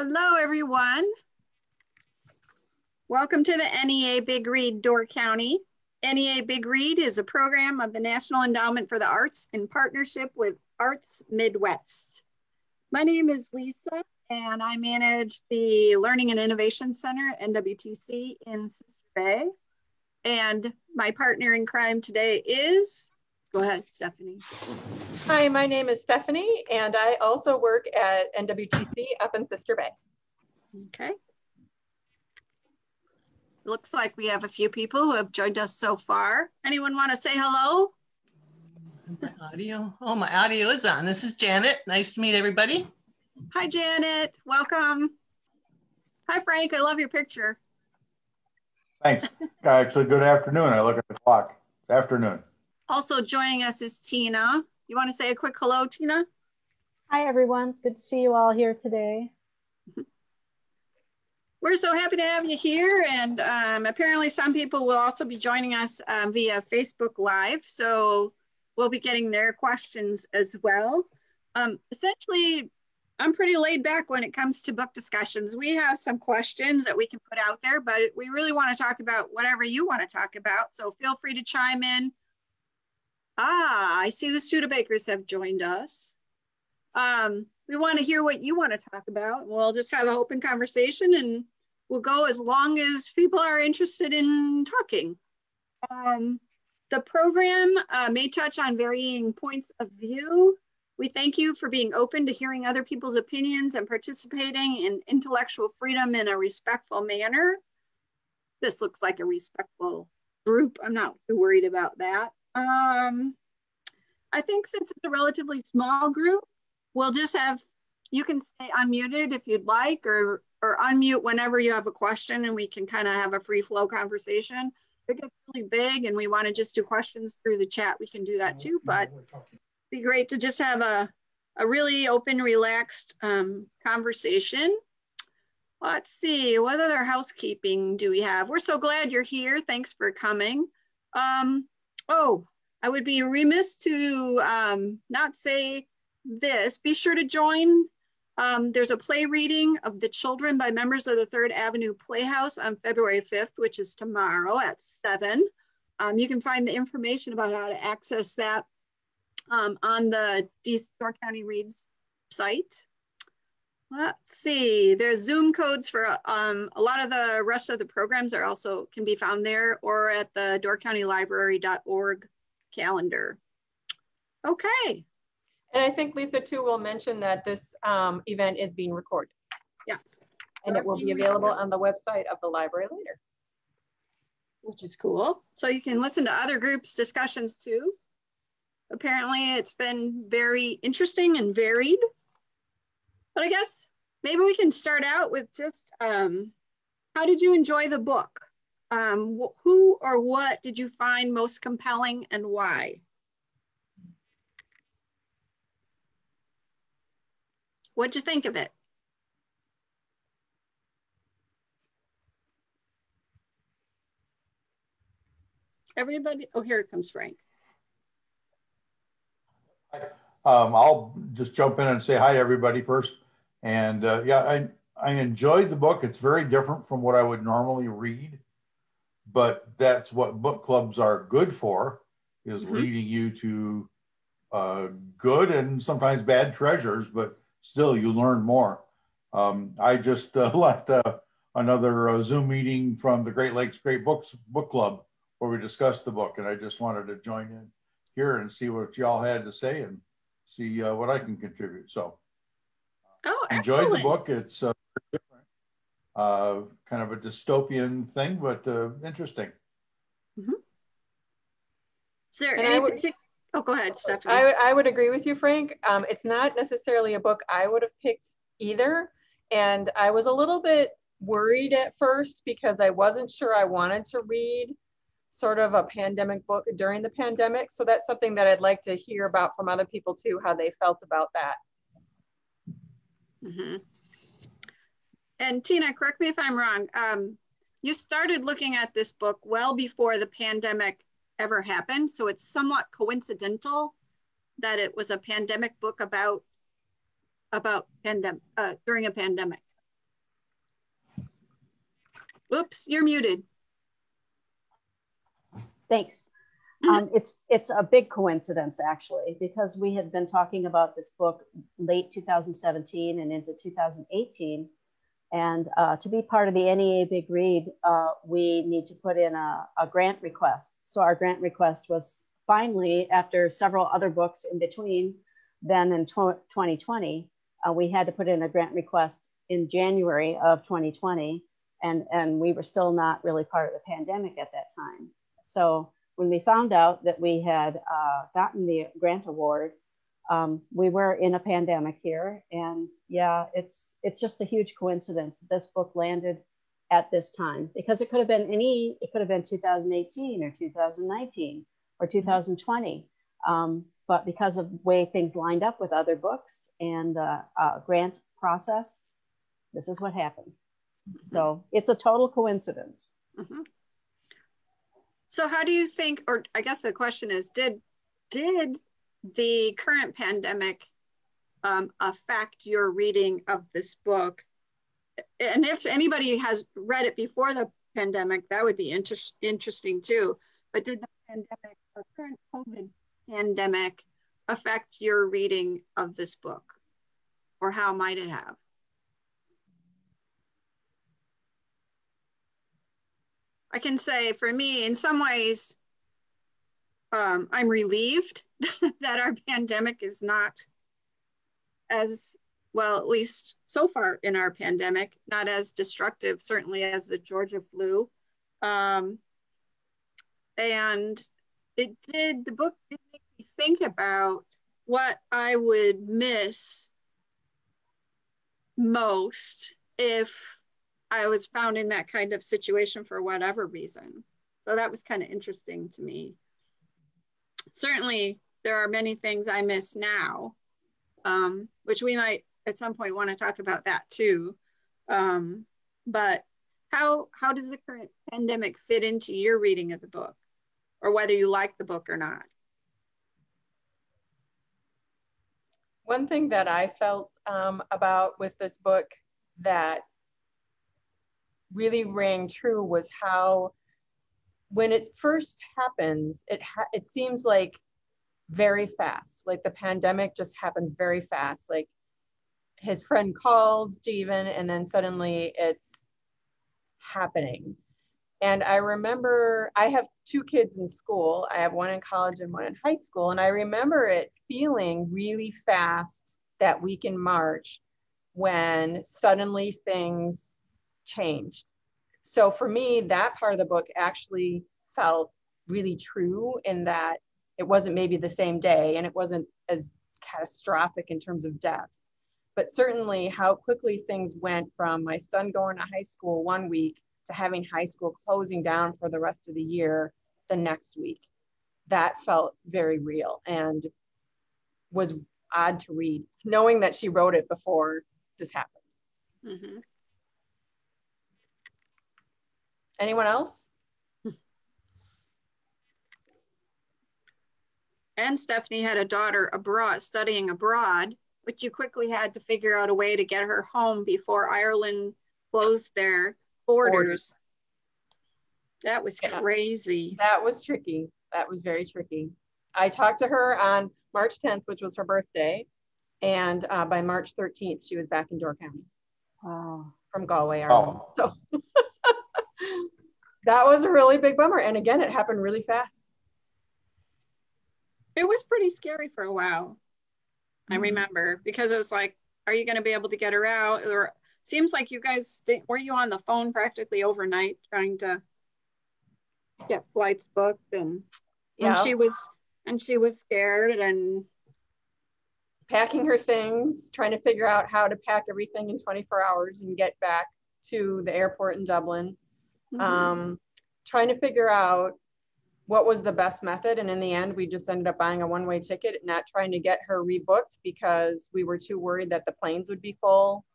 Hello, everyone. Welcome to the NEA Big Read, Door County. NEA Big Read is a program of the National Endowment for the Arts in partnership with Arts Midwest. My name is Lisa, and I manage the Learning and Innovation Center, NWTC, in Sister Bay. And my partner in crime today is, go ahead, Stephanie. Hi, my name is Stephanie, and I also work at NWTC up in Sister Bay. Okay. Looks like we have a few people who have joined us so far. Anyone want to say hello? My audio. Oh, my audio is on. This is Janet. Nice to meet everybody. Hi, Janet. Welcome. Hi, Frank. I love your picture. Thanks. Actually, good afternoon. I look at the clock. It's afternoon. Also joining us is Tina. You want to say a quick hello, Tina? Hi, everyone. It's good to see you all here today. We're so happy to have you here. And apparently some people will also be joining us via Facebook Live. So we'll be getting their questions as well. Essentially, I'm pretty laid back when it comes to book discussions. We have some questions that we can put out there, but we really want to talk about whatever you want to talk about. So feel free to chime in. I see the Studebakers have joined us. We want to hear what you want to talk about. We'll just have an open conversation and we'll go as long as people are interested in talking. The program may touch on varying points of view. We thank you for being open to hearing other people's opinions and participating in intellectual freedom in a respectful manner. This looks like a respectful group. I'm not too worried about that. I think since it's a relatively small group, we'll just have, you can stay unmuted if you'd like, or unmute whenever you have a question and we can kind of have a free flow conversation. If it gets really big and we want to just do questions through the chat, we can do that too, but it'd be great to just have a really open, relaxed conversation. Let's see, what other housekeeping do we have? We're so glad you're here. Thanks for coming. Oh, I would be remiss to not say this. Be sure to join. There's a play reading of The Children by members of the 3rd Avenue Playhouse on February 5th, which is tomorrow at 7. You can find the information about how to access that on the Door County Reads site. Let's see, there's Zoom codes for a lot of the rest of the programs are also can be found there or at the doorcountylibrary.org calendar. Okay. And I think Lisa too will mention that this event is being recorded. Yes. And it will be available on the website of the library later. Which is cool. So you can listen to other groups' discussions too. Apparently it's been very interesting and varied. But I guess maybe we can start out with just how did you enjoy the book? Who or what did you find most compelling and why? What'd you think of it? Everybody, oh, here it comes Frank. I'll just jump in and say hi to everybody first. And yeah, I enjoyed the book. It's very different from what I would normally read, but that's what book clubs are good for, is leading you to good and sometimes bad treasures, but still you learn more. I just left another Zoom meeting from the Great Lakes Great Books Book Club where we discussed the book, and I just wanted to join in here and see what y'all had to say and see what I can contribute. So enjoyed the book. It's different, kind of a dystopian thing, but interesting. Is there anything? Oh, go ahead, Stephanie. I would agree with you, Frank. It's not necessarily a book I would have picked either. And I was a little bit worried at first because I wasn't sure I wanted to read sort of a pandemic book during the pandemic. So that's something that I'd like to hear about from other people too, how they felt about that. And Tina, correct me if I'm wrong. You started looking at this book well before the pandemic ever happened. So it's somewhat coincidental that it was a pandemic book about during a pandemic. Oops, you're muted. Thanks. It's a big coincidence, actually, because we had been talking about this book late 2017 and into 2018. And to be part of the NEA Big Read, we need to put in a grant request. So our grant request was finally, after several other books in between, then in 2020, we had to put in a grant request in January of 2020. And we were still not really part of the pandemic at that time. So when we found out that we had gotten the grant award, we were in a pandemic here. And yeah, it's just a huge coincidence that this book landed at this time, because it could have been it could have been 2018 or 2019 or 2020. But because of the way things lined up with other books and grant process, this is what happened. So it's a total coincidence. Mm-hmm. So how do you think, or I guess the question is, did the current pandemic affect your reading of this book? And if anybody has read it before the pandemic, that would be interesting too. But did the pandemic or current COVID pandemic affect your reading of this book? Or how might it have? I can say for me, in some ways, I'm relieved that our pandemic is not as, well, at least so far in our pandemic, not as destructive, certainly as the Georgia flu. And the book did make me think about what I would miss most if I was found in that kind of situation for whatever reason. So that was kind of interesting to me. Certainly, there are many things I miss now, which we might at some point want to talk about that too. But how does the current pandemic fit into your reading of the book, or whether you like the book or not? One thing that I felt about with this book that really rang true was how, when it first happens, it seems like very fast, like the pandemic just happens very fast. Like his friend calls Jeevan and then suddenly it's happening. And I remember, I have two kids in school. I have one in college and one in high school. And I remember it feeling really fast that week in March when suddenly things changed. So for me, that part of the book actually felt really true in that it wasn't maybe the same day and it wasn't as catastrophic in terms of deaths, but certainly how quickly things went from my son going to high school one week to having high school closing down for the rest of the year the next week. That felt very real and was odd to read, knowing that she wrote it before this happened. Mm-hmm. Anyone else? And Stephanie had a daughter studying abroad, which you quickly had to figure out a way to get her home before Ireland closed their borders. That was crazy. That was tricky. That was very tricky. I talked to her on March 10th, which was her birthday. And by March 13th, she was back in Door County. Wow. From Galway, Ireland. So that was a really big bummer. And again, it happened really fast. It was pretty scary for a while. I remember, because it was like, are you going to be able to get her out? Or seems like you guys, were you on the phone practically overnight trying to get flights booked? And she was scared and packing her things, trying to figure out how to pack everything in 24 hours and get back to the airport in Dublin. Trying to figure out what was the best method. And in the end, we just ended up buying a one-way ticket, not trying to get her rebooked because we were too worried that the planes would be full.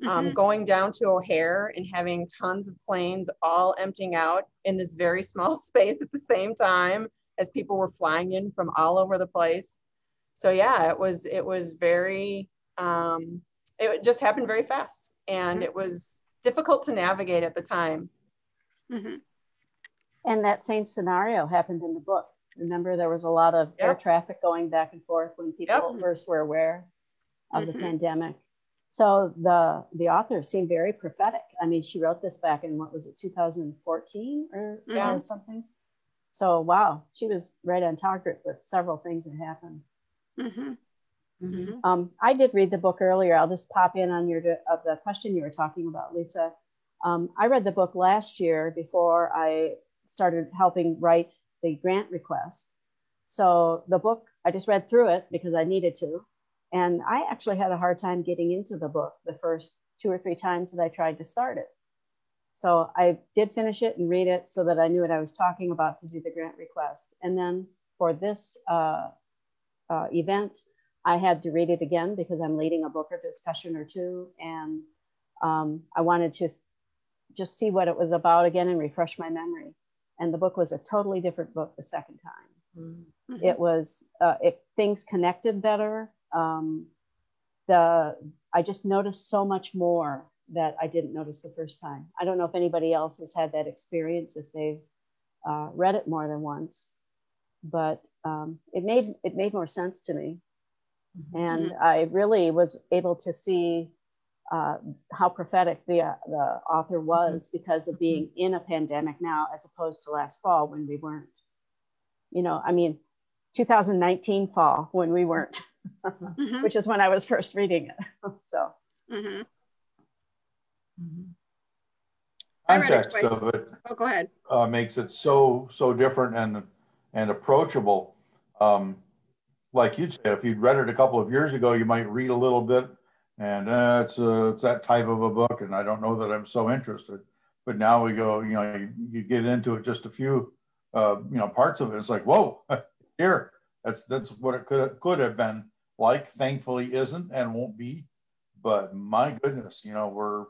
Going down to O'Hare and having tons of planes all emptying out in this very small space at the same time as people were flying in from all over the place. So yeah, it was very, it just happened very fast, and it was difficult to navigate at the time. Mm-hmm. And that same scenario happened in the book. Remember, there was a lot of air traffic going back and forth when people first were aware of the pandemic. So the author seemed very prophetic. I mean, she wrote this back in, what was it, 2014 or something? So, wow, she was right on target with several things that happened. Mm-hmm. I did read the book earlier. I'll just pop in on the question you were talking about, Lisa. I read the book last year before I started helping write the grant request. So the book, I just read through it because I needed to. And I actually had a hard time getting into the book the first 2 or 3 times that I tried to start it. So I did finish it and read it so that I knew what I was talking about to do the grant request. And then for this event, I had to read it again because I'm leading a book or discussion or two. And I wanted to just see what it was about again and refresh my memory. And the book was a totally different book the second time. Mm-hmm. It was, things connected better. I just noticed so much more that I didn't notice the first time. I don't know if anybody else has had that experience, if they've read it more than once, but it made more sense to me. Mm-hmm. And I really was able to see how prophetic the author was because of being in a pandemic now, as opposed to last fall when we weren't. You know, I mean, 2019 fall when we weren't, which is when I was first reading it. So. Mm-hmm. Context of it. Oh, go ahead. Makes it so different and approachable. Like you said, if you'd read it a couple of years ago, you might read a little bit, and it's that type of a book, and I don't know that I'm so interested. But now we go, you know, you get into it just a few, parts of it. It's like, whoa, here, that's what it could have been like. Thankfully, isn't and won't be. But my goodness, you know, we're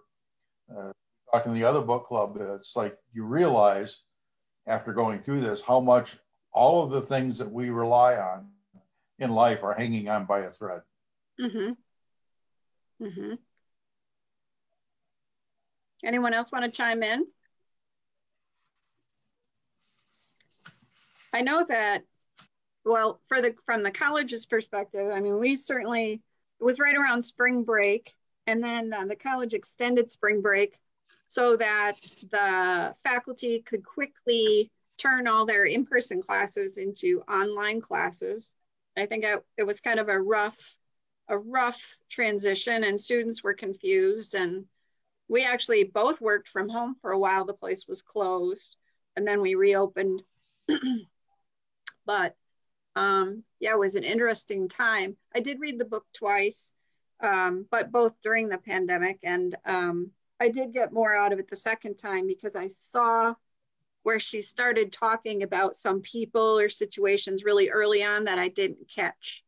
talking to the other book club. It's like you realize after going through this how much all of the things that we rely on in life are hanging on by a thread. Mm-hmm. Mm-hmm. Anyone else want to chime in? I know that, well, from the college's perspective, I mean, it was right around spring break, and then the college extended spring break so that the faculty could quickly turn all their in-person classes into online classes. I think it was kind of a rough transition, and students were confused, and we actually both worked from home for a while. The place was closed, and then we reopened. But yeah, it was an interesting time. I did read the book twice, but both during the pandemic, and I did get more out of it the second time because I saw where she started talking about some people or situations really early on that I didn't catch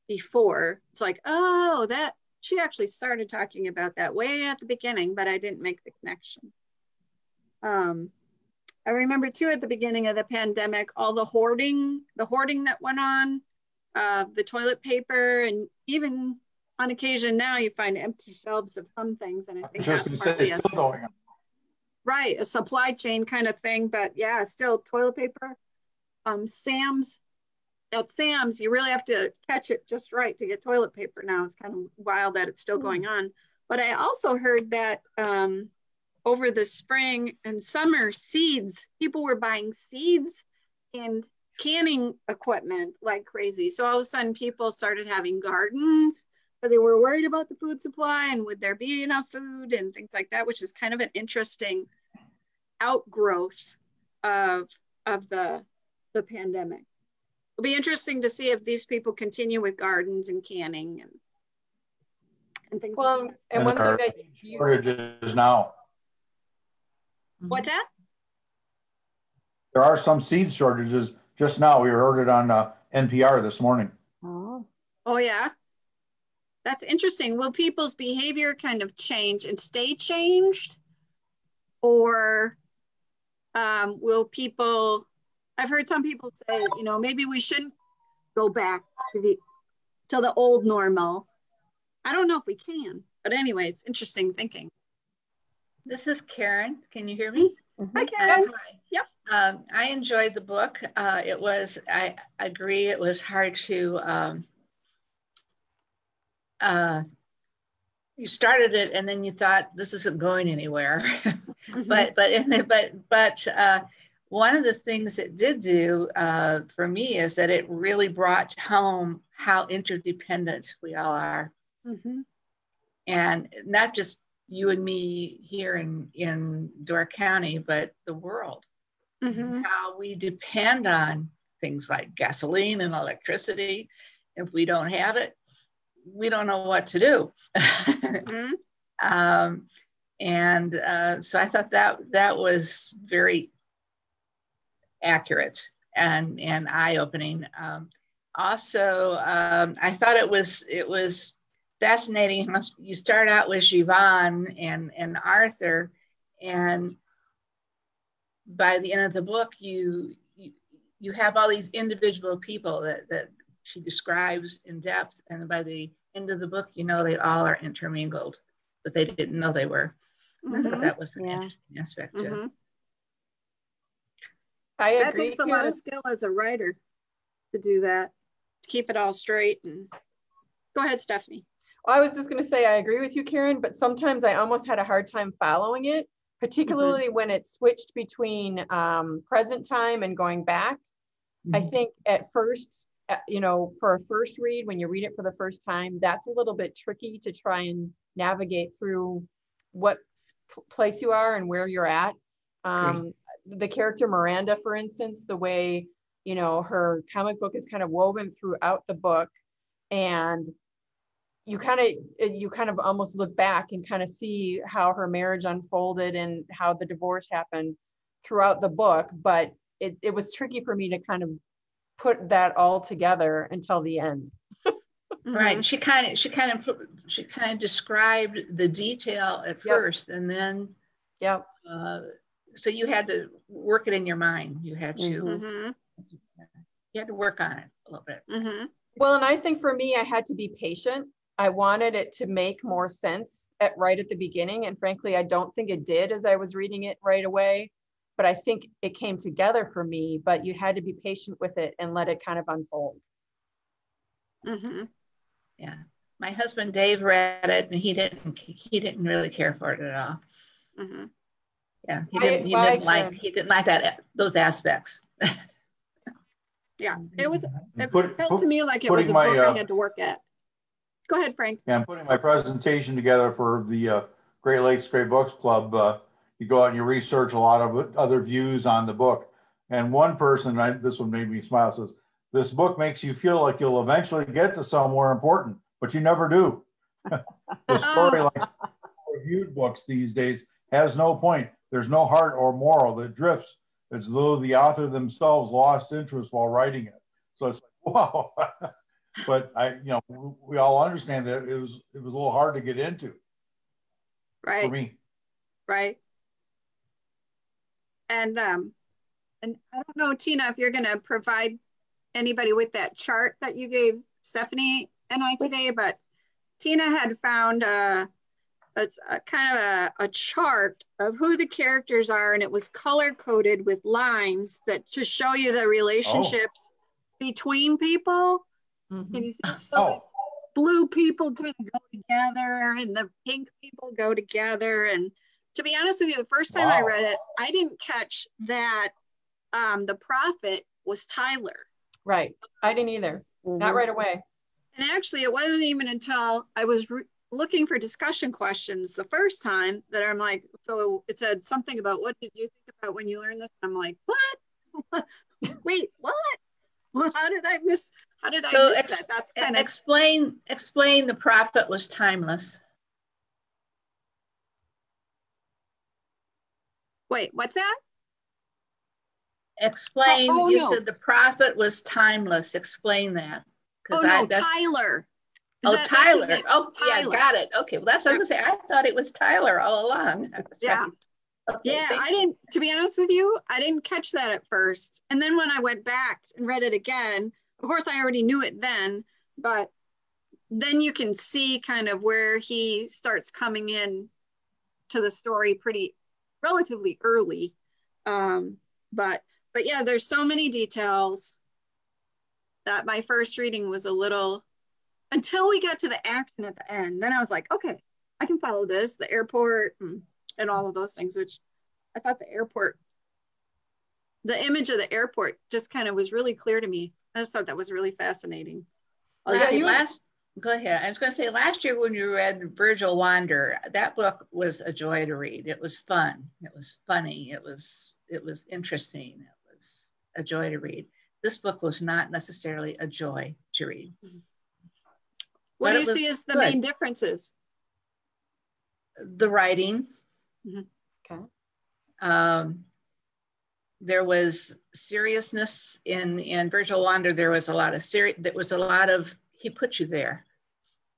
before. It's like, oh, that she actually started talking about that way at the beginning, but I didn't make the connection. I remember too, at the beginning of the pandemic, all the hoarding that went on, the toilet paper, and even on occasion now you find empty shelves of some things. And I think that's partly a supply chain kind of thing, but yeah, still toilet paper. At Sam's, you really have to catch it just right to get toilet paper now. It's kind of wild that it's still going on. But I also heard that over the spring and summer, people were buying seeds and canning equipment like crazy. So all of a sudden people started having gardens, but they were worried about the food supply and would there be enough food and things like that, which is kind of an interesting outgrowth of the pandemic. It'll be interesting to see if these people continue with gardens and canning and things like that. And one thing that shortages now. What's that? There are some seed shortages just now. We heard it on NPR this morning. Oh yeah. That's interesting. Will people's behavior kind of change and stay changed? Or will people, I've heard some people say, you know, maybe we shouldn't go back to the old normal. I don't know if we can, but anyway, it's interesting thinking. This is Karen. Can you hear me? Hi, Karen. Hi. Yep. I enjoyed the book. I agree, it was hard to, you started it and then you thought this isn't going anywhere. But one of the things it did do for me is that it really brought home how interdependent we all are. And not just you and me here in Door County, but the world. How we depend on things like gasoline and electricity. If we don't have it, we don't know what to do. So I thought that was very accurate and eye-opening. Also, I thought it was fascinating. You start out with Siobhan and Arthur, and by the end of the book, you have all these individual people that she describes in depth, and by the end of the book, you know they all are intermingled, but they didn't know they were. I thought that was an interesting aspect too. I agree. That takes a lot of skill as a writer to do that, to keep it all straight. And go ahead, Stephanie. Well, I was just going to say I agree with you, Karen, but sometimes I almost had a hard time following it, particularly when it switched between present time and going back. I think at first, for a first read, when you read it for the first time, that's a little bit tricky to try and navigate through what place you are and where you're at. The character Miranda, for instance, the way, her comic book is kind of woven throughout the book, and you kind of almost look back and kind of see how her marriage unfolded and how the divorce happened throughout the book. But it was tricky for me to kind of put that all together until the end. Right. She kind of described the detail at first, and then so you had to work it in your mind. You had to work on it a little bit. Well, and I think for me, I had to be patient. I wanted it to make more sense right at the beginning. And frankly, I don't think it did as I was reading it right away. But I think it came together for me, but you had to be patient with it and let it kind of unfold. Yeah. My husband, Dave, read it and he didn't really care for it at all. Yeah. He didn't like those aspects. Yeah. It felt to me like it was a book I had to work at. Go ahead, Frank. Yeah, I'm putting my presentation together for the Great Lakes Great Books Club. You go out and you research a lot of other views on the book. And one person, this one made me smile, says, this book makes you feel like you'll eventually get to somewhere important, but you never do. The story, like reviewed books these days, has no point. There's no heart or moral that drifts as though the author themselves lost interest while writing it. So it's like, wow. But we all understand that it was a little hard to get into. Right. For me. Right. And I don't know, Tina, if you're going to provide anybody with that chart that you gave Stephanie and I today, but Tina had found it's a kind of a chart of who the characters are, and it was color coded with lines that just show you the relationships between people. And you see blue people kind of go together and the pink people go together. And to be honest with you, the first time I read it, I didn't catch that the prophet was Tyler. Right. I didn't either. Not right away. And actually, it wasn't even until I was looking for discussion questions the first time that I'm like, so it said something about what did you think about when you learned this? And I'm like, what? Wait, what? Well, how did I miss that? That's kind of explain the prophet was timeless. Wait, what's that? Explain. Said the prophet was timeless. Explain that. Tyler. Tyler. Oh, Tyler. Yeah, got it. Okay, well, that's what I'm gonna say. I thought it was Tyler all along. Yeah. Okay, yeah, I didn't, to be honest with you, I didn't catch that at first. And then when I went back and read it again, of course, I already knew it then, but then you can see kind of where he starts coming in to the story relatively early. But yeah, there's so many details that my first reading was a little, until we got to the action at the end, then I was like, okay, I can follow this, the airport and all of those things, which I thought the airport, the image of the airport just kind of was really clear to me. I just thought that was really fascinating. Go ahead. I was going to say, last year when you read Virgil Wander, that book was a joy to read. It was fun. It was funny. It was interesting. It was a joy to read. This book was not necessarily a joy to read. What do you see as the main differences? The writing. Okay. There was seriousness in Virgil Wander. There was a lot of he put you there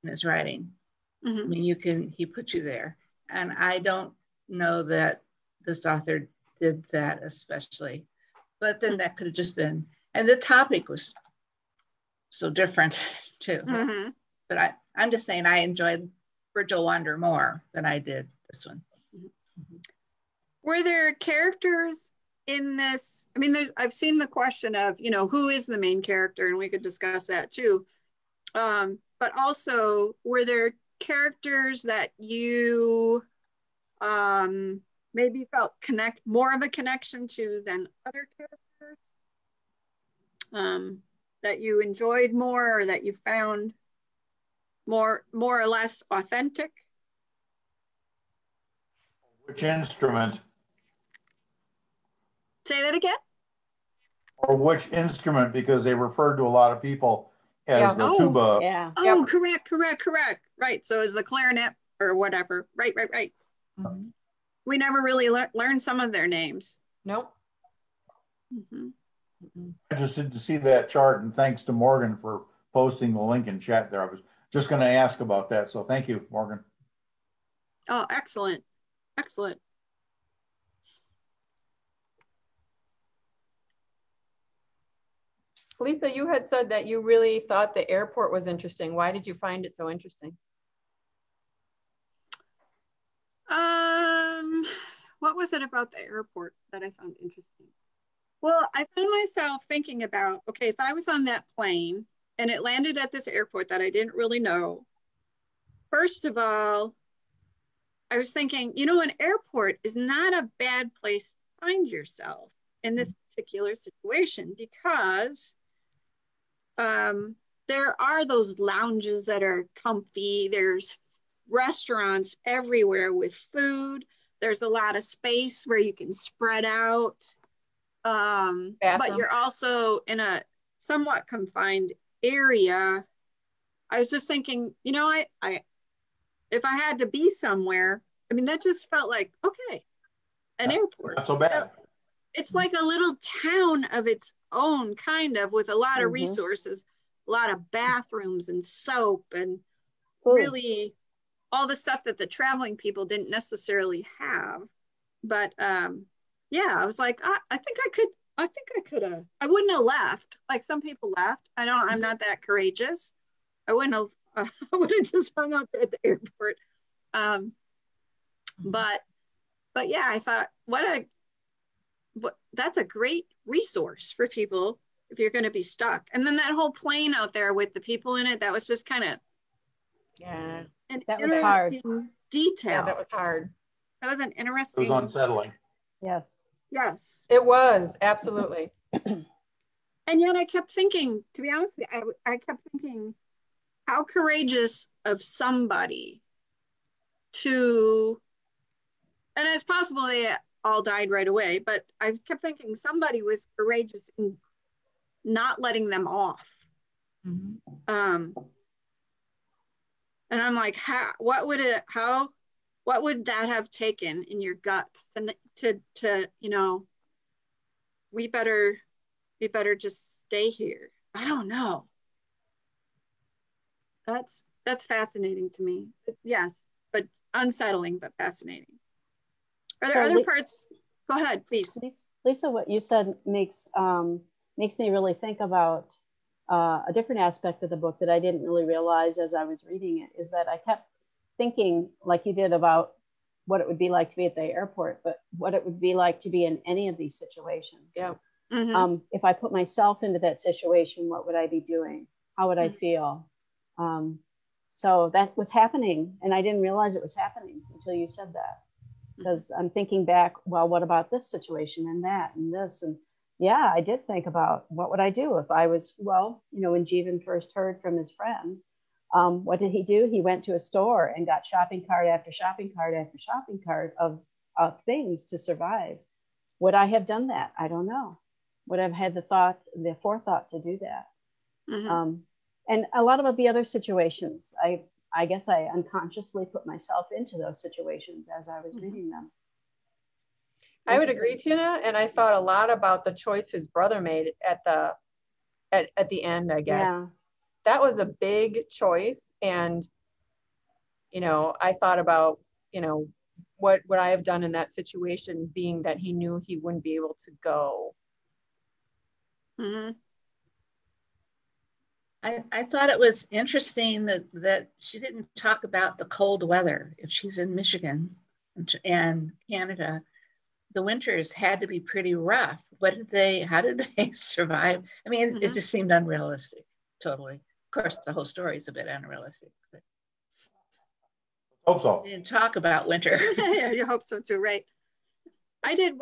in his writing. I mean, he put you there. And I don't know that this author did that especially, but then that could have just been, and the topic was so different too. But I'm just saying I enjoyed Virgil Wander more than I did this one. Were there characters in this? I mean, I've seen the question of, who is the main character, and we could discuss that too. But also, were there characters that you maybe felt more of a connection to than other characters? That you enjoyed more, or that you found more or less authentic? Which instrument? Say that again? Or which instrument, because they referred to a lot of people as the tuba. Yeah. Oh, correct. Right. So is the clarinet or whatever. Right. We never really learned some of their names. Nope. Interested to see that chart, and thanks to Morgan for posting the link in chat there. I was just going to ask about that, so thank you, Morgan. Oh, excellent. Lisa, you had said that you really thought the airport was interesting. Why did you find it so interesting? What was it about the airport that I found interesting? Well, I found myself thinking about, okay, if I was on that plane and it landed at this airport that I didn't really know, first of all, I was thinking, an airport is not a bad place to find yourself in this particular situation, because there are those lounges that are comfy. There's restaurants everywhere with food. There's a lot of space where you can spread out. But you're also in a somewhat confined area. I was just thinking, if I had to be somewhere, I mean, that just felt like, okay, an airport. Not so bad. It's like a little town of its own, kind of, with a lot of resources, a lot of bathrooms and soap and really all the stuff that the traveling people didn't necessarily have. But yeah, I was like, I think I could have. I wouldn't have left. Like some people left. I'm not that courageous. I wouldn't have. I would have just hung out there at the airport. But yeah, I thought, that's a great resource for people if you're going to be stuck. And then that whole plane out there with the people in it, that was just kind of that was hard. Detail. Yeah, that was hard. That was an interesting. It was unsettling. Yes. It was, absolutely. And yet I kept thinking, to be honest with you, I kept thinking, how courageous of somebody to, and it's possible they all died right away, but I kept thinking somebody was courageous in not letting them off. And I'm like, what would that have taken in your guts to we better just stay here? I don't know. That's fascinating to me. Yes, but unsettling, but fascinating. Are there other parts? Go ahead, please. Lisa, what you said makes me really think about a different aspect of the book that I didn't really realize as I was reading it, is that I kept thinking, like you did, about what it would be like to be at the airport, but what it would be like to be in any of these situations. Yeah. Mm-hmm. If I put myself into that situation, what would I be doing? How would I feel? So that was happening, and I didn't realize it was happening until you said that. Because I'm thinking back, well, what about this situation and that and this? And yeah, I did think about what would I do if I was, well, you know, when Jeevan first heard from his friend, what did he do? He went to a store and got shopping cart after shopping cart after shopping cart of things to survive. Would I have done that? I don't know. Would I have had the forethought to do that? Mm-hmm. And a lot of the other situations, I guess I unconsciously put myself into those situations as I was reading them. I would agree, Tina, and I thought a lot about the choice his brother made at the end, I guess. Yeah. That was a big choice, and you know, I thought about, you know, what would I have done in that situation, being that he knew he wouldn't be able to go. Mm-hmm. I thought it was interesting that she didn't talk about the cold weather. If she's in Michigan and Canada, the winters had to be pretty rough. How did they survive? I mean, it just seemed unrealistic, totally. Of course, the whole story is a bit unrealistic. But Hope so. we didn't talk about winter. Yeah, you hope so too, right? I did,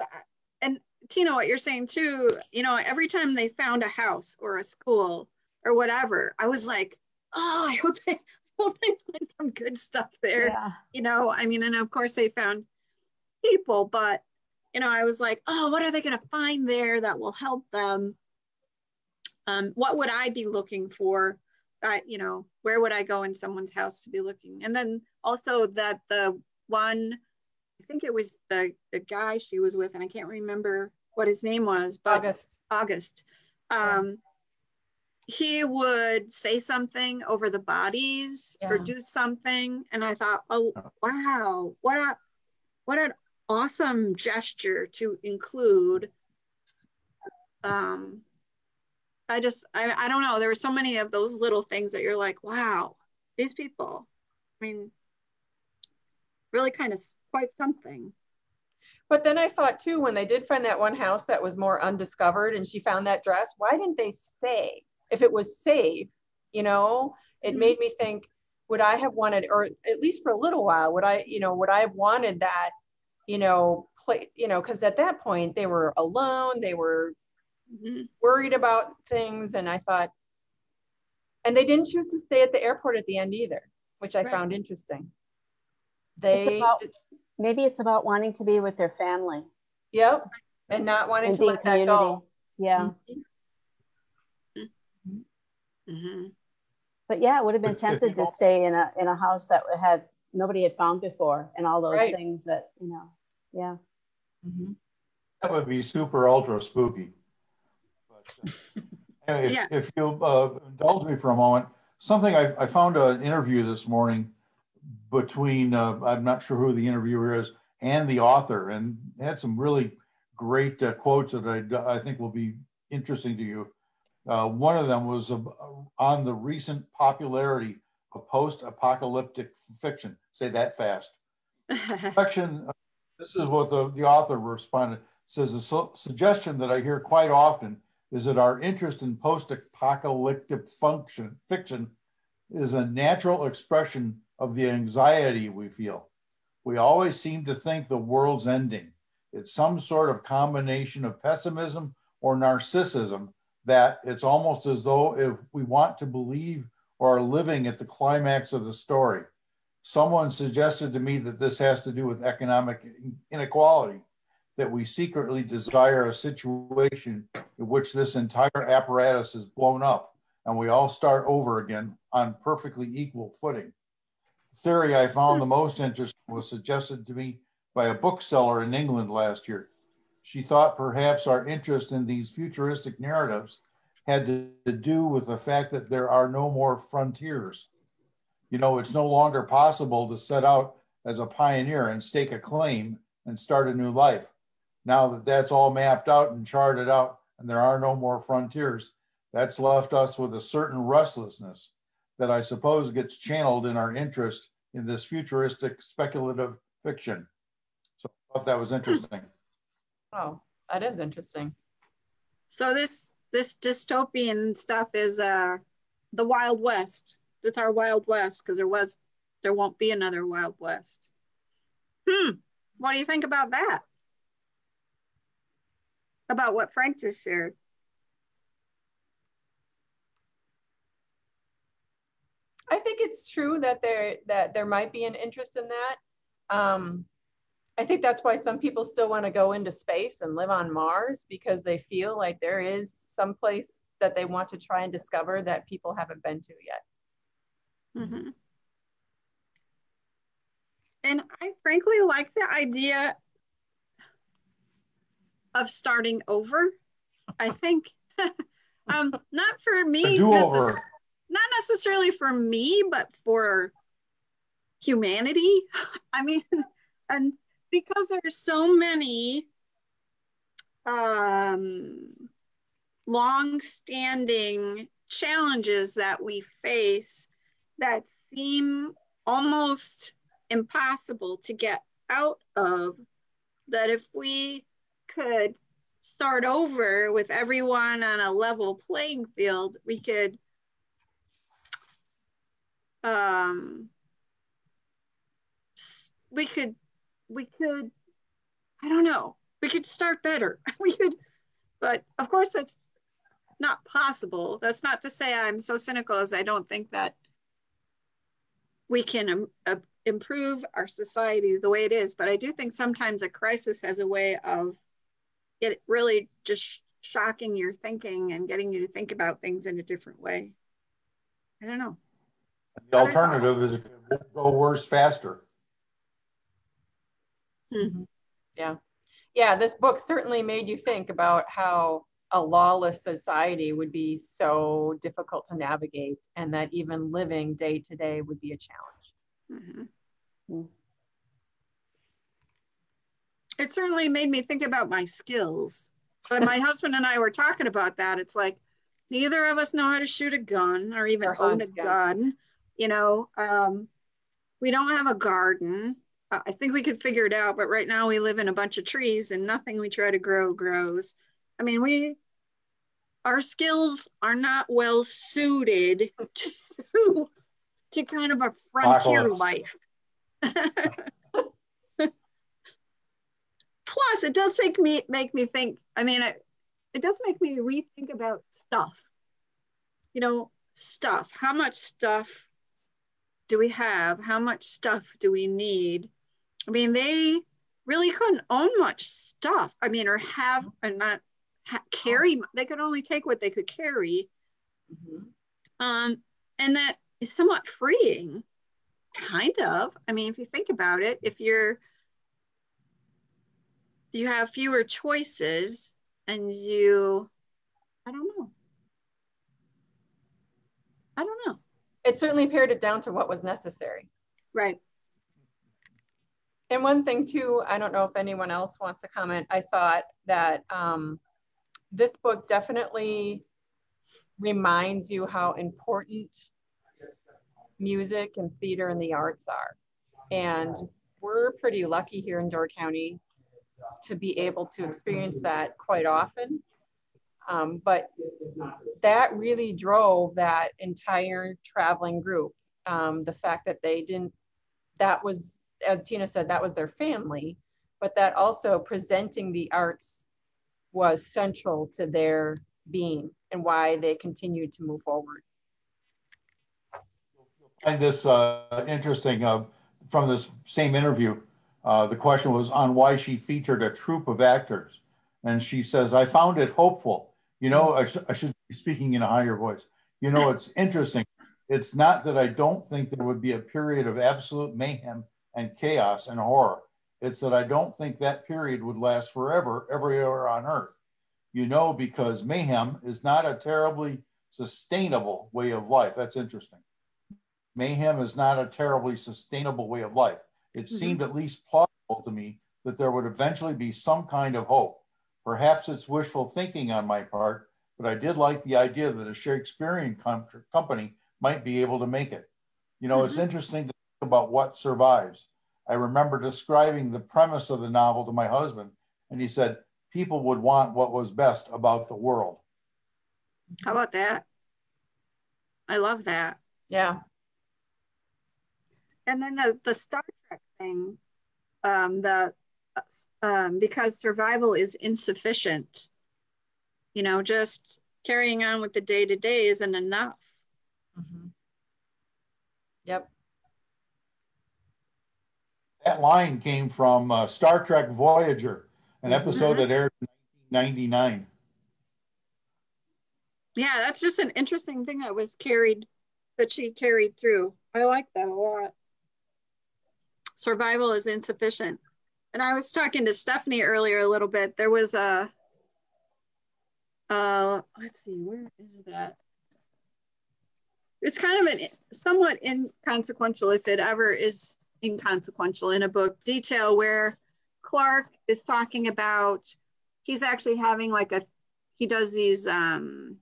and Tina, what you're saying too, you know, every time they found a house or a school or whatever, I was like, oh, I hope they find some good stuff there. Yeah. You know, I mean, and of course they found people, but you know, I was like, oh, what are they going to find there that will help them? What would I be looking for? You know, where would I go in someone's house to be looking? And then also that the one, I think it was the guy she was with, and I can't remember what his name was, but August. He would say something over the bodies or do something, and I thought, oh wow, what an awesome gesture to include. I don't know, there were so many of those little things that you're like, wow, these people, I mean, really kind of quite something. But then I thought too, when they did find that one house that was more undiscovered and she found that dress, why didn't they stay? If it was safe, you know, it made me think, would I have wanted, or at least for a little while, would I have wanted that, you know, because at that point they were alone, they were worried about things. And I thought, and they didn't choose to stay at the airport at the end either, which I found interesting. Maybe it's about wanting to be with their family. Yep. And not wanting and to let that go. Yeah. But yeah, it would have been tempted to stay in a house that nobody had found before, and all those things that, you know, That would be super ultra spooky. But, anyway, if you'll indulge me for a moment, something I found an interview this morning between, I'm not sure who the interviewer is, and the author, and had some really great quotes that I think will be interesting to you. One of them was on the recent popularity of post-apocalyptic fiction. Say that fast. Fiction, this is what the author responded, says, a suggestion that I hear quite often is that our interest in post-apocalyptic fiction is a natural expression of the anxiety we feel. We always seem to think the world's ending. It's some sort of combination of pessimism or narcissism that it's almost as though if we want to believe or are living at the climax of the story. Someone suggested to me that this has to do with economic inequality, that we secretly desire a situation in which this entire apparatus is blown up and we all start over again on perfectly equal footing. The theory I found the most interesting was suggested to me by a bookseller in England last year. She thought perhaps our interest in these futuristic narratives had to do with the fact that there are no more frontiers. You know, it's no longer possible to set out as a pioneer and stake a claim and start a new life. Now that that's all mapped out and charted out and there are no more frontiers, that's left us with a certain restlessness that I suppose gets channeled in our interest in this futuristic speculative fiction. thought that was interesting. Oh, that is interesting. So this dystopian stuff is the Wild West. It's our Wild West because there won't be another Wild West. What do you think about that? About what Frank just shared? I think it's true that there might be an interest in that. I think that's why some people still want to go into space and live on Mars, because they feel like there is some place that they want to try and discover that people haven't been to yet. Mm-hmm. And I frankly like the idea of starting over. I think not for me, not necessarily for me, but for humanity. I mean, and because there's so many long-standing challenges that we face that seem almost impossible to get out of, that if we could start over with everyone on a level playing field, we could I don't know, we could start better. But of course that's not possible. That's not to say I'm so cynical as I don't think that we can improve our society the way it is. But I do think sometimes a crisis has a way of it really just shocking your thinking and getting you to think about things in a different way. I don't know. The alternative is it could go worse faster. Mm-hmm. Yeah, this book certainly made you think about how a lawless society would be so difficult to navigate, and that even living day to day would be a challenge. Mm-hmm. It certainly made me think about my skills. But my husband and I were talking about that. It's like neither of us know how to shoot a gun or even own a gun. You know, we don't have a garden. I think we could figure it out, but right now we live in a bunch of trees and nothing we try to grow grows. I mean, our skills are not well suited to kind of a frontier life. Plus, it does make me think, I mean, it does make me rethink about stuff. You know, stuff. How much stuff do we have? How much stuff do we need? I mean, they really couldn't own much stuff. I mean, or have, and not carry. They could only take what they could carry. Mm-hmm. And that is somewhat freeing, kind of. I mean, if you think about it, if you have fewer choices and I don't know. It certainly pared it down to what was necessary. Right. And one thing too, I don't know if anyone else wants to comment, I thought that this book definitely reminds you how important music and theater and the arts are. And we're pretty lucky here in Door County to be able to experience that quite often. But that really drove that entire traveling group. The fact that that was, as Tina said, that was their family, but that also presenting the arts was central to their being and why they continued to move forward. I find this interesting. From this same interview, the question was on why she featured a troupe of actors. And she says, I found it hopeful. You know, I should be speaking in a higher voice. You know, it's interesting. It's not that I don't think there would be a period of absolute mayhem and chaos and horror. It's that I don't think that period would last forever everywhere on Earth. You know, because mayhem is not a terribly sustainable way of life. That's interesting. Mayhem is not a terribly sustainable way of life. It seemed at least plausible to me that there would eventually be some kind of hope. Perhaps it's wishful thinking on my part, but I did like the idea that a Shakespearean company might be able to make it. You know, it's interesting to think about what survives. I remember describing the premise of the novel to my husband, and he said, people would want what was best about the world. How about that? I love that. Yeah. And then the Star Trek thing, because survival is insufficient, you know, just carrying on with the day-to-day isn't enough. Mm-hmm. Yep. That line came from Star Trek Voyager, an episode that aired in 1999. Yeah, that's just an interesting thing that she carried through. I like that a lot. Survival is insufficient. And I was talking to Stephanie earlier a little bit. There was a, let's see, where is that? It's kind of somewhat inconsequential, if it ever is inconsequential, in a book, detail where Clark is talking about, he's actually having he does these kind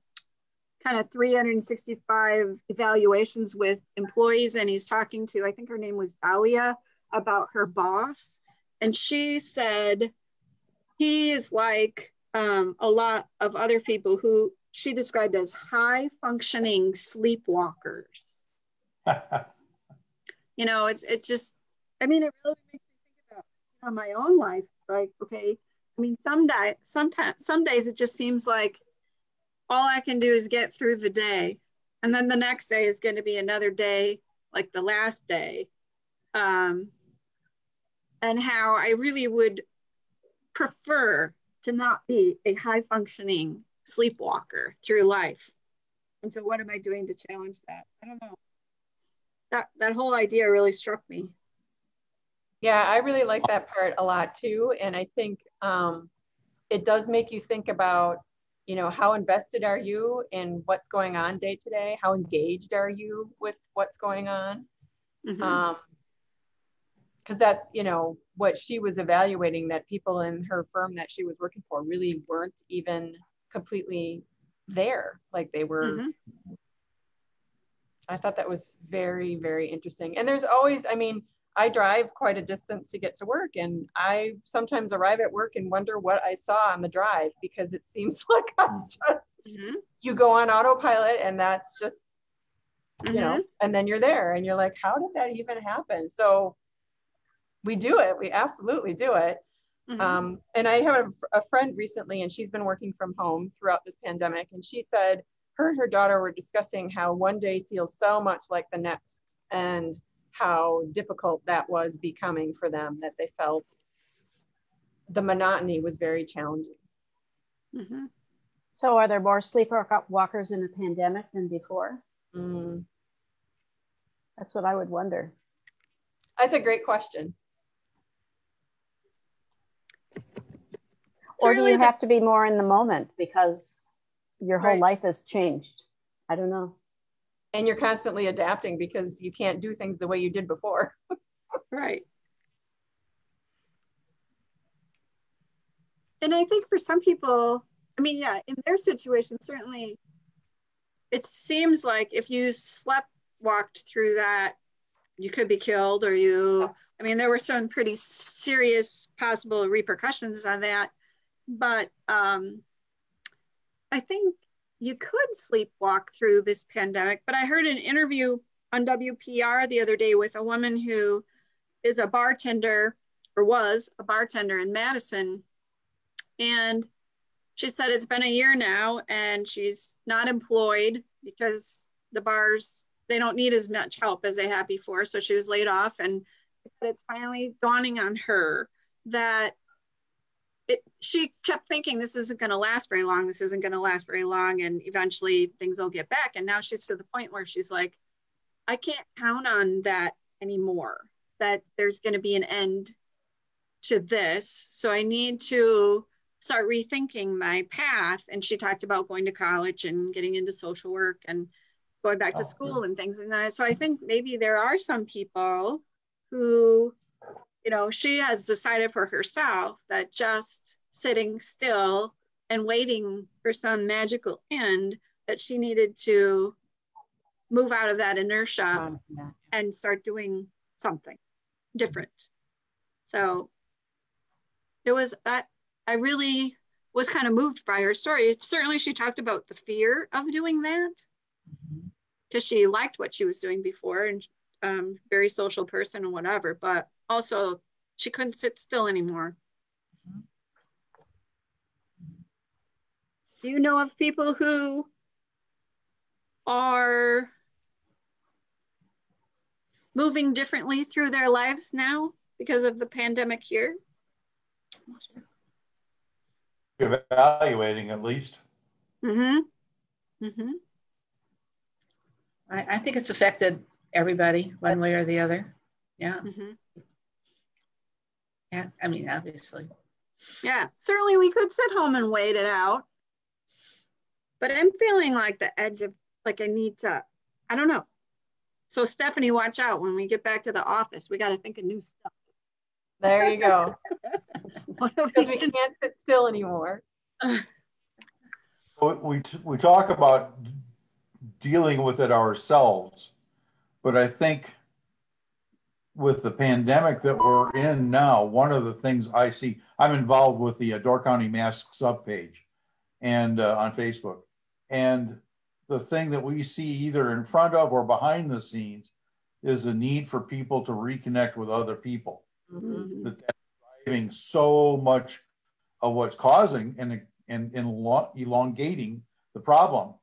of 365 evaluations with employees, and he's talking to, I think her name was Dahlia, about her boss. And she said he is like a lot of other people who she described as high functioning sleepwalkers. You know, it just, I mean, it really makes me think about my own life. Like, okay, I mean, some days it just seems like all I can do is get through the day. And then the next day is going to be another day, like the last day. And how I really would prefer to not be a high functioning sleepwalker through life. And so what am I doing to challenge that? I don't know. That whole idea really struck me. Yeah, I really like that part a lot too. And I think it does make you think about, you know, how invested are you in what's going on day to day? How engaged are you with what's going on? Mm-hmm. Because that's, you know, what she was evaluating, that people in her firm that she was working for really weren't even completely there. Like they were, mm-hmm. I thought that was very, very interesting. And there's always, I mean, I drive quite a distance to get to work, and I sometimes arrive at work and wonder what I saw on the drive, because it seems like I'm just, mm-hmm. you go on autopilot and that's just, mm-hmm. you know, and then you're there and you're like, how did that even happen? So we do it. We absolutely do it. Mm-hmm. And I have a friend recently, and she's been working from home throughout this pandemic. And she said her and her daughter were discussing how one day feels so much like the next, and how difficult that was becoming for them, that they felt the monotony was very challenging. Mm-hmm. So are there more sleepwalkers in the pandemic than before? Mm. That's what I would wonder. That's a great question. Or do you have to be more in the moment because your whole life has changed? I don't know. And you're constantly adapting because you can't do things the way you did before. Right. And I think for some people, I mean, yeah, in their situation, certainly it seems like if you walked through that, you could be killed, or I mean, there were some pretty serious possible repercussions on that. But I think you could sleepwalk through this pandemic. But I heard an interview on WPR the other day with a woman who is a bartender, or was a bartender in Madison. And she said it's been a year now and she's not employed because the bars, they don't need as much help as they had before. So she was laid off, and it's finally dawning on her that she kept thinking this isn't going to last very long. This isn't going to last very long. And eventually things will get back. And now she's to the point where she's like, I can't count on that anymore, that there's going to be an end to this. So I need to start rethinking my path. And she talked about going to college and getting into social work and going back to school and things. And so I think maybe there are some people who, you know, she has decided for herself that just sitting still and waiting for some magical end, that she needed to move out of that inertia and start doing something. different. So it was, I really was kind of moved by her story. Certainly she talked about the fear of doing that because she liked what she was doing before and very social person and whatever, but also she couldn't sit still anymore. Do you know of people who are moving differently through their lives now because of the pandemic year? Evaluating at least. Mm-hmm. Mm-hmm. I think it's affected everybody one way or the other. Yeah. Mm-hmm. Yeah. I mean, obviously. Yeah, certainly we could sit home and wait it out. But I'm feeling like the edge of, like I need to, I don't know. So Stephanie, watch out when we get back to the office. We got to think of new stuff. There you go. Because we can't sit still anymore. We talk about dealing with it ourselves, but I think with the pandemic that we're in now, one of the things I see, I'm involved with the Door County Mask subpage and on Facebook. And the thing that we see either in front of or behind the scenes is the need for people to reconnect with other people. Mm-hmm. That's driving so much of what's causing and elongating the problem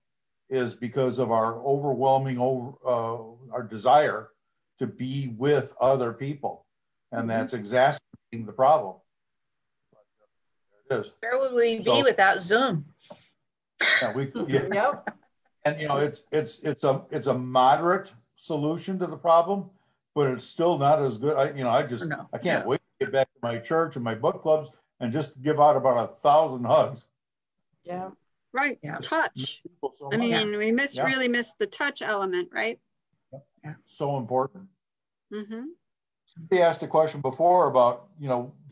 is because of our overwhelming our desire to be with other people, and that's exacerbating the problem. There it is. Where would we be without Zoom? Yeah, Yep. And you know, it's a moderate solution to the problem, but it's still not as good. I can't wait to get back to my church and my book clubs and just give out about 1,000 hugs. Yeah. Right. Yeah. Touch. I mean, we really missed the touch element, right? Yeah. So important. Mm-hmm. Somebody asked a question before about,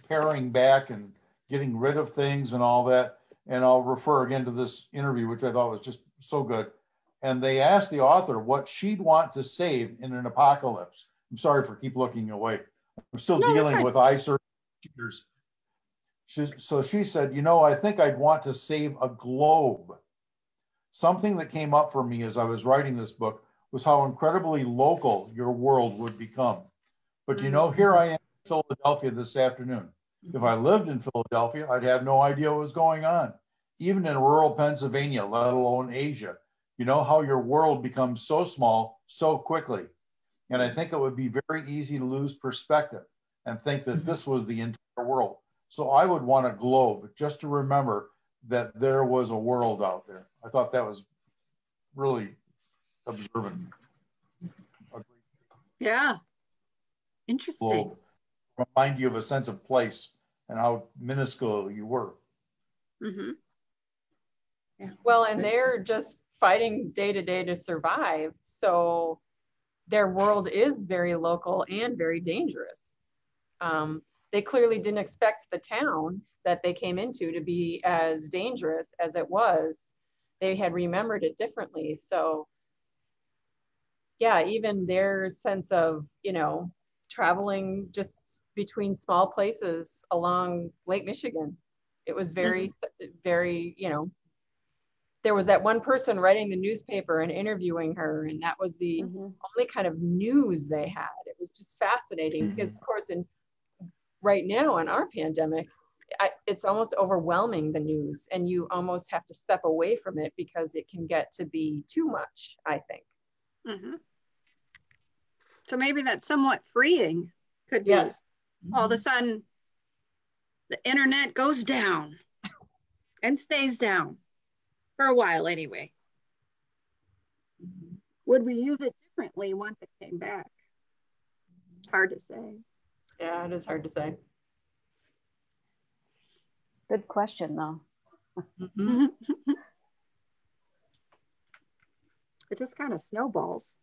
paring back and getting rid of things and all that. And I'll refer again to this interview, which I thought was just so good. And they asked the author what she'd want to save in an apocalypse. I'm sorry for keep looking away. I'm still dealing with eye surgery. So she said, I think I'd want to save a globe. Something that came up for me as I was writing this book was how incredibly local your world would become. But here I am in Philadelphia this afternoon. If I lived in Philadelphia, I'd have no idea what was going on. Even in rural Pennsylvania, let alone Asia, how your world becomes so small so quickly. And I think it would be very easy to lose perspective and think that this was the entire world. So I would want a globe just to remember that there was a world out there. I thought that was really observant. Yeah. Interesting. Globe. Remind you of a sense of place and how minuscule you were. Mm-hmm. Yeah. Well, and they're just fighting day to day to survive. So their world is very local and very dangerous. They clearly didn't expect the town that they came into to be as dangerous as it was. They had remembered it differently. So yeah, even their sense of, traveling just between small places along Lake Michigan, it was very, very, there was that one person writing the newspaper and interviewing her, and that was the only kind of news they had. It was just fascinating because, of course, right now in our pandemic, it's almost overwhelming, the news, and you almost have to step away from it because it can get to be too much, I think. Mm-hmm. So maybe that's somewhat freeing. Could be. Yes. All of a sudden, the internet goes down and stays down for a while anyway. Would we use it differently once it came back? Hard to say. Yeah, it is hard to say. Good question, though. It just kind of snowballs.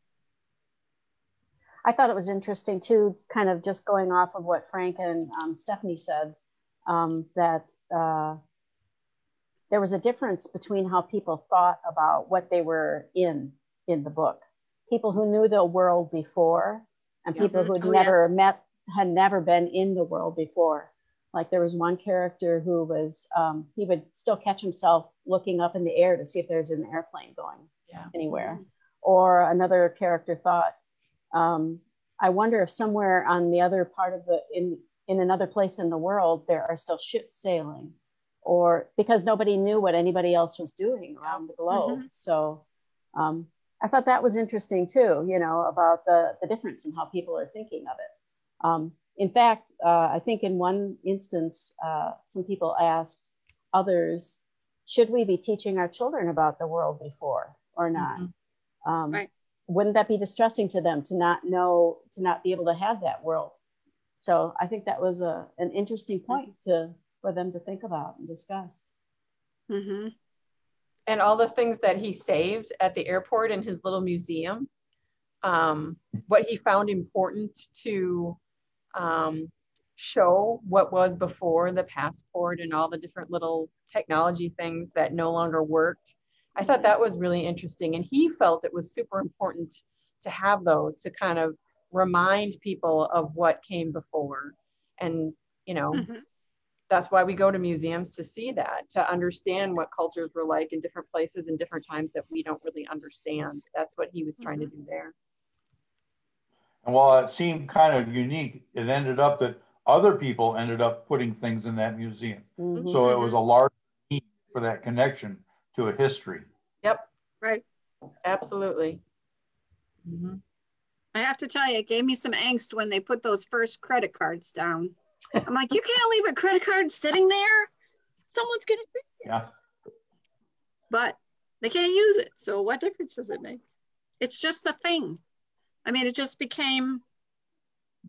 I thought it was interesting too, kind of just going off of what Frank and Stephanie said, that there was a difference between how people thought about what they were in the book. People who knew the world before and people who'd never met had never been in the world before. Like there was one character who was, he would still catch himself looking up in the air to see if there's an airplane going anywhere. Or another character thought, I wonder if somewhere on the other part of in another place in the world, there are still ships sailing, or because nobody knew what anybody else was doing around the globe. So I thought that was interesting too, you know, about the difference in how people are thinking of it. In fact, I think in one instance, some people asked others, should we be teaching our children about the world before or not? Right. Wouldn't that be distressing to them to not know, to not be able to have that world? So I think that was an interesting point for them to think about and discuss. And all the things that he saved at the airport in his little museum, what he found important to show what was before the passport and all the different little technology things that no longer worked. I thought that was really interesting. And he felt it was super important to have those to kind of remind people of what came before. And, you know, that's why we go to museums, to see that, to understand what cultures were like in different places and different times that we don't really understand. That's what he was trying to do there. And while it seemed kind of unique, it ended up that other people ended up putting things in that museum. So it was a large need for that connection to a history. Yep. Right. Absolutely. I have to tell you, it gave me some angst when they put those first credit cards down. I'm like, you can't leave a credit card sitting there. Someone's going to take it. Yeah. But they can't use it. So what difference does it make? It's just a thing. I mean, it just became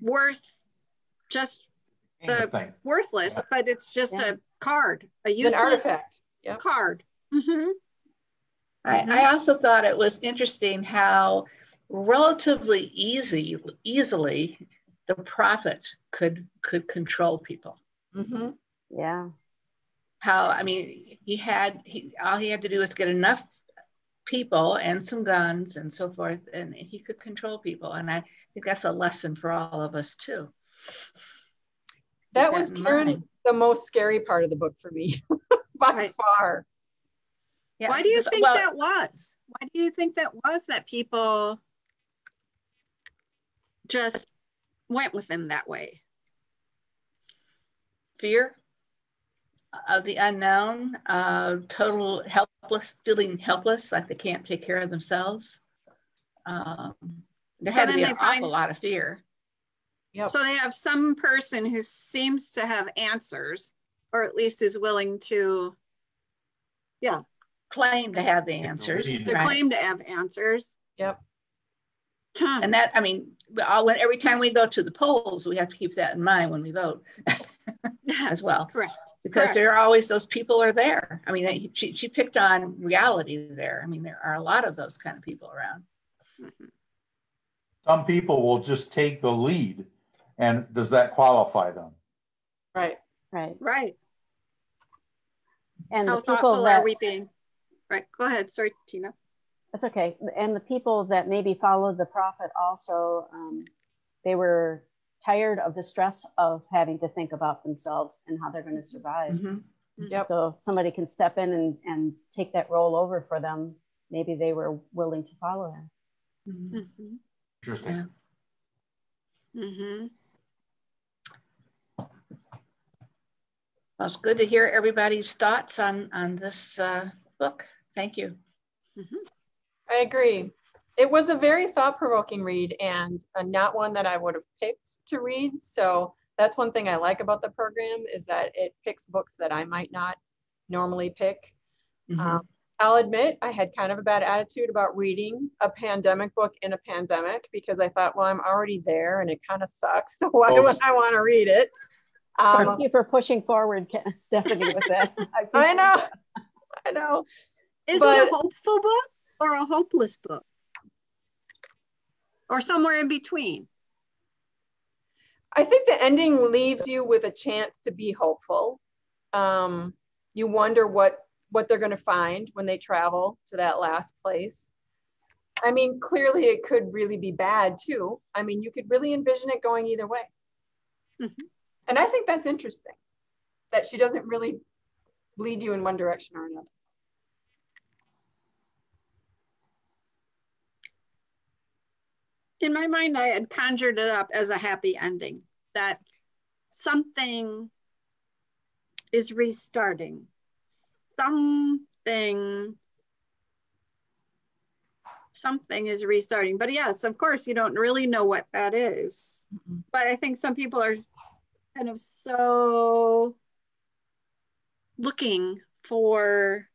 worth just the worthless, but it's just a card, a useless card. I also thought it was interesting how relatively easily the prophet could control people. Yeah. How, I mean, all he had to do was get enough people and some guns and so forth, and he could control people. And I think that's a lesson for all of us too. That was, Karen, the most scary part of the book for me by far. Yeah. Why do you think that was? Why do you think that was, that people just went with him that way? Fear of the unknown, total feeling helpless, like they can't take care of themselves. There had to be an awful lot of fear. So they have some person who seems to have answers, or at least is willing to, claim to have the answers. They claim to have answers. And that, I mean, every time we go to the polls, we have to keep that in mind when we vote as well. Correct. Because there are always, those people are there. I mean, she picked on reality there. I mean, there are a lot of those kind of people around. Some people will just take the lead, and does that qualify them? Right. And how the people thoughtful that are we being? Right, go ahead. Sorry, Tina. That's okay. And the people that maybe followed the prophet also, they were tired of the stress of having to think about themselves and how they're going to survive. So if somebody can step in and take that role over for them, maybe they were willing to follow him. Interesting. Well, it's good to hear everybody's thoughts on this book. Thank you. I agree. It was a very thought-provoking read, and not one that I would have picked to read. So that's one thing I like about the program, is that it picks books that I might not normally pick. I'll admit I had kind of a bad attitude about reading a pandemic book in a pandemic, because I thought, well, I'm already there and it kind of sucks. So why would I want to read it? Thank you for pushing forward, Stephanie, with that. I know. Is it a hopeful book or a hopeless book? Or somewhere in between? I think the ending leaves you with a chance to be hopeful. You wonder what they're going to find when they travel to that last place. I mean, clearly it could really be bad too. I mean, you could really envision it going either way. And I think that's interesting, that she doesn't really lead you in one direction or another. In my mind, I had conjured it up as a happy ending, that something is restarting. Something is restarting. But yes, of course, you don't really know what that is. But I think some people are kind of so looking for,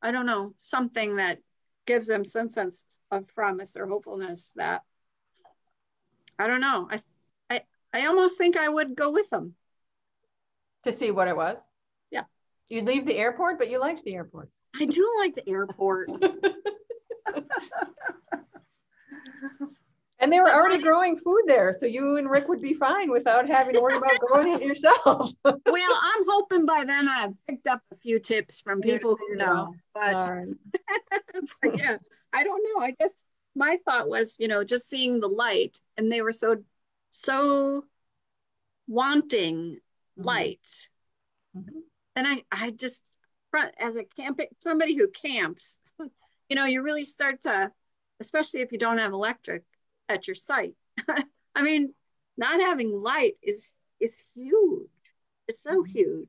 I don't know, something that gives them some sense of promise or hopefulness that, I don't know. I almost think I would go with them. To see what it was? Yeah. You'd leave the airport, but you liked the airport. I do like the airport. And they were already growing food there, so you and Rick would be fine without having to worry about growing it yourself. Well, I'm hoping by then I've picked up a few tips from people who know. But, but yeah, I don't know. I guess my thought was, just seeing the light, and they were so wanting light. And I just, as somebody who camps, you really start to, especially if you don't have electric at your site. I mean, not having light is huge. It's so huge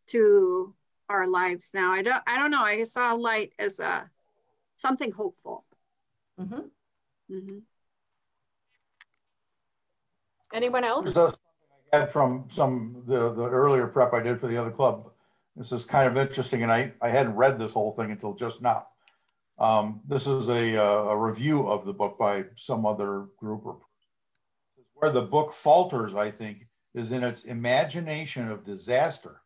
to our lives now. I don't know. I saw light as something hopeful. Anyone else? Something I had from the earlier prep I did for the other club. This is kind of interesting, and I hadn't read this whole thing until just now. This is a review of the book by some other group. Where the book falters, I think, is in its imagination of disaster.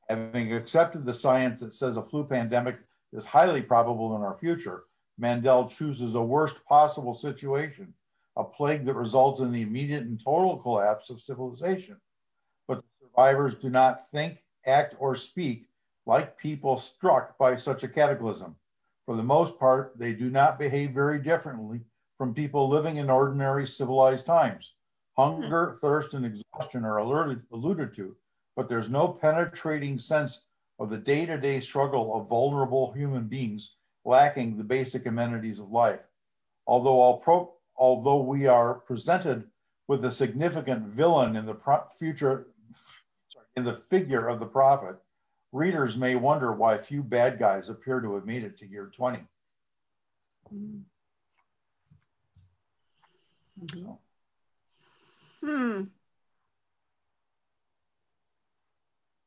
Having accepted the science that says a flu pandemic is highly probable in our future, Mandel chooses a worst possible situation, a plague that results in the immediate and total collapse of civilization. But the survivors do not think, act, or speak like people struck by such a cataclysm. For the most part, they do not behave very differently from people living in ordinary civilized times. Hunger, thirst, and exhaustion are alluded to, but there's no penetrating sense of the day-to-day struggle of vulnerable human beings lacking the basic amenities of life. Although we are presented with a significant villain in the figure of the prophet, readers may wonder why few bad guys appear to have made it to year 20.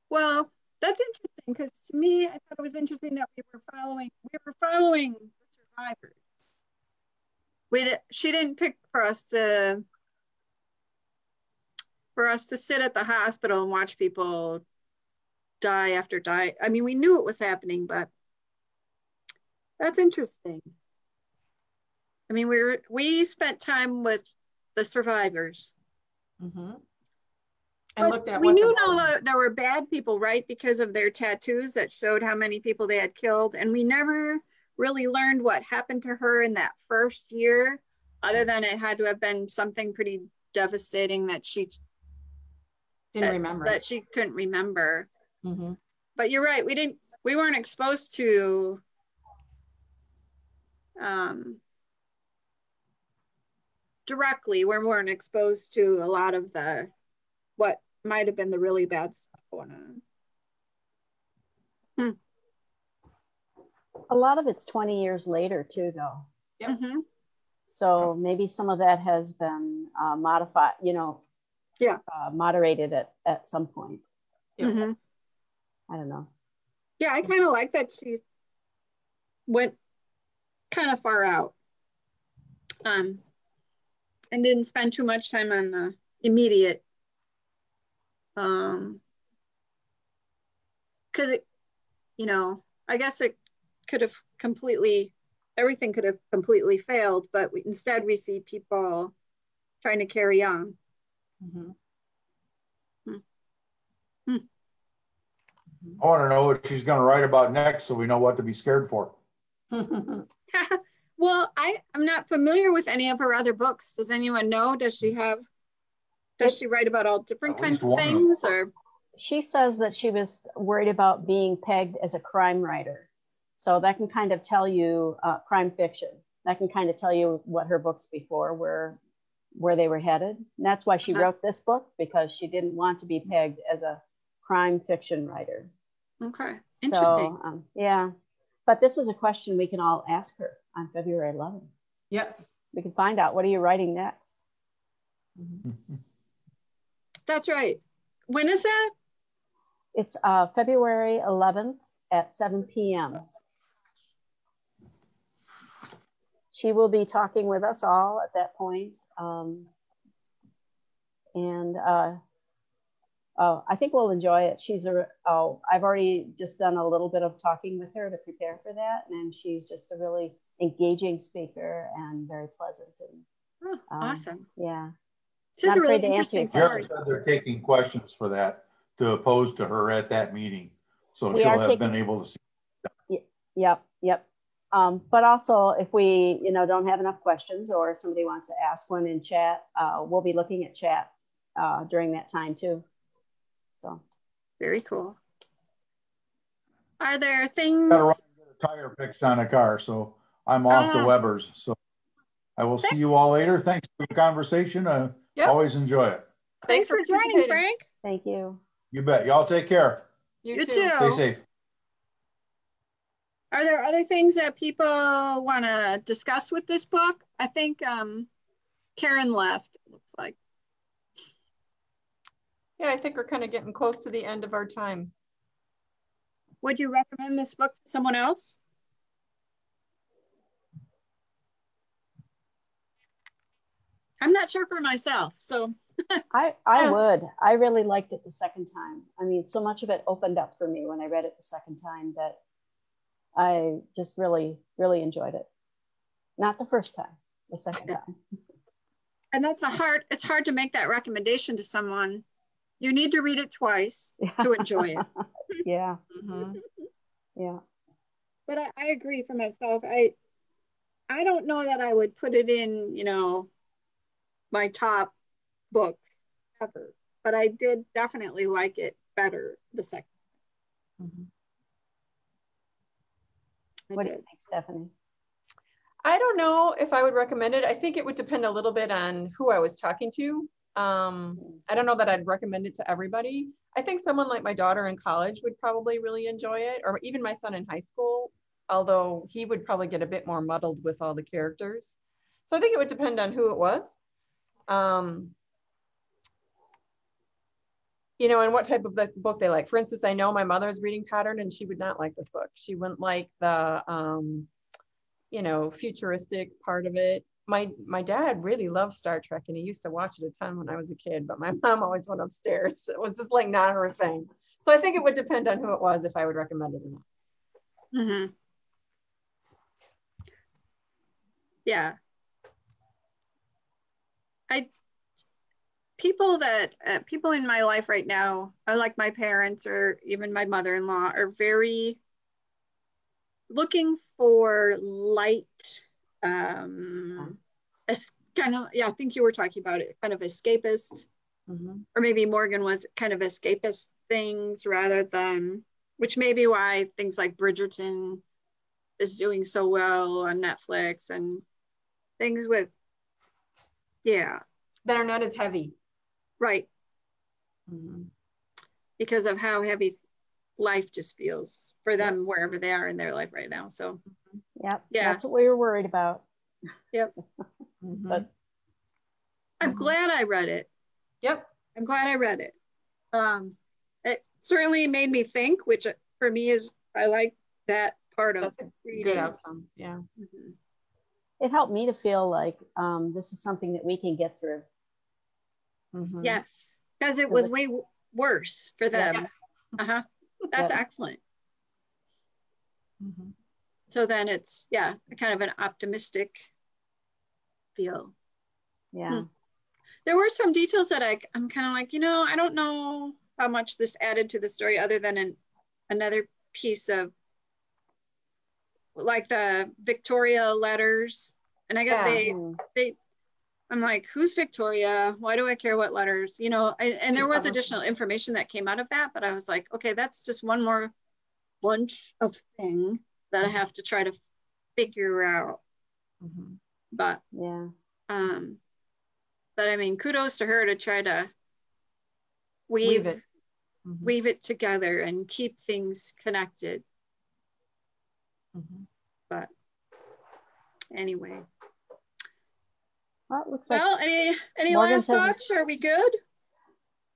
Well, that's interesting, because to me, I thought it was interesting that we were following the survivors. She didn't pick for us to sit at the hospital and watch people die after die. I mean, we knew it was happening, but that's interesting. I mean, we spent time with the survivors. And looked at we knew there were bad people, right? Because of their tattoos that showed how many people they had killed. And we never really learned what happened to her in that first year, other than it had to have been something pretty devastating that she didn't remember. That she couldn't remember. But you're right, we weren't exposed to directly, we weren't exposed to a lot of what might have been the really bad stuff going on. A lot of it's 20 years later too, though. Yep. So maybe some of that has been modified, moderated at some point. I don't know. Yeah, I kind of like that she went kind of far out and didn't spend too much time on the immediate, because I guess it could have everything could have completely failed, but instead we see people trying to carry on. I want to know what she's going to write about next, so we know what to be scared for. Well, Well, I'm not familiar with any of her other books. Does anyone know? Does she write about all different kinds of things, or? She says that she was worried about being pegged as a crime writer. So that can kind of tell you crime fiction. That can kind of tell you what her books before were, where they were headed. And that's why she wrote this book, because she didn't want to be pegged as a crime fiction writer. Okay, interesting. So, yeah, but this is a question we can all ask her on February 11th. Yes. We can find out, what are you writing next? That's right. When is that? It's February 11th at 7 p.m. She will be talking with us all at that point. I think we'll enjoy it. I've already just done a little bit of talking with her to prepare for that. And she's just a really engaging speaker and very pleasant. And, awesome. Yeah. She's a really interesting story. They're taking questions for that to pose to her at that meeting. So she'll have been able to see. Yep. But also, if we don't have enough questions, or if somebody wants to ask one in chat, we'll be looking at chat during that time too. So very cool. Are there things? Got to run and get a tire fixed on a car, so I'm off to Weber's. So I will see you all later. Thanks for the conversation. Always enjoy it. Thanks for joining, Frank. Thank you. You bet. Y'all take care. You too. Stay safe. Are there other things that people want to discuss with this book? I think Karen left, it looks like. Yeah, I think we're kind of getting close to the end of our time. Would you recommend this book to someone else? I'm not sure for myself, so. I would. I really liked it the second time. I mean, so much of it opened up for me when I read it the second time that I just really, really enjoyed it. Not the first time, the second time. And it's hard to make that recommendation to someone. You need to read it twice to enjoy it. Yeah. Yeah. But I agree for myself. I don't know that I would put it in, my top books ever, but I did definitely like it better the second. What do you think, Stephanie? I don't know if I would recommend it. I think it would depend a little bit on who I was talking to. I don't know that I'd recommend it to everybody. I think someone like my daughter in college would probably really enjoy it, or even my son in high school, although he would probably get a bit more muddled with all the characters. So I think it would depend on who it was. And what type of book they like. For instance, I know my mother's reading pattern, and she would not like this book. She wouldn't like the, futuristic part of it. My dad really loved Star Trek, and he used to watch it a ton when I was a kid, but my mom always went upstairs. It was just like not her thing. So I think it would depend on who it was if I would recommend it or not. Yeah. People in my life right now, like my parents or even my mother-in-law, are very looking for light, as kind of, I think you were talking about it, kind of escapist, or maybe Morgan was kind of escapist things rather than, which may be why things like Bridgerton is doing so well on Netflix, and things with, that are not as heavy. Right. Because of how heavy life just feels for them wherever they are in their life right now. So that's what we were worried about. But I'm glad I read it. I'm glad I read it. It certainly made me think, which for me is, I like that part of reading. Good outcome. It helped me to feel like this is something that we can get through. Yes, because it was way worse for them. That's excellent. So then it's kind of an optimistic feel. There were some details that I'm kind of like, I don't know how much this added to the story other than another piece of like the Victoria letters. And I got I'm like, who's Victoria? Why do I care what letters? You know, and there was additional information that came out of that, but I was like, okay, that's just one more bunch of thing that I have to try to figure out. But yeah. But I mean, kudos to her to try to weave it together and keep things connected. But anyway. Well, it looks well, like any last thoughts? Are we good?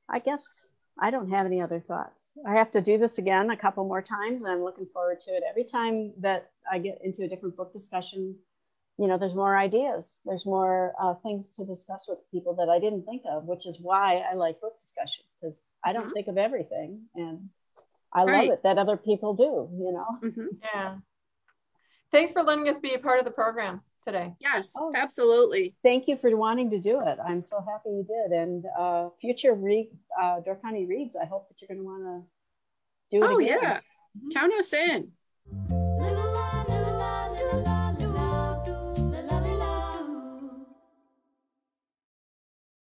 I guess I don't have any other thoughts. I have to do this again a couple more times, and I'm looking forward to it. Every time that I get into a different book discussion, you know, there's more ideas. There's more things to discuss with people that I didn't think of, which is why I like book discussions, because I don't think of everything. And I love it that other people do, you know? Yeah. Thanks for letting us be a part of the program today. Yes, absolutely. Thank you for wanting to do it. I'm so happy you did. And future Door County Reads, I hope that you're going to want to do it again. Yeah. Count us in.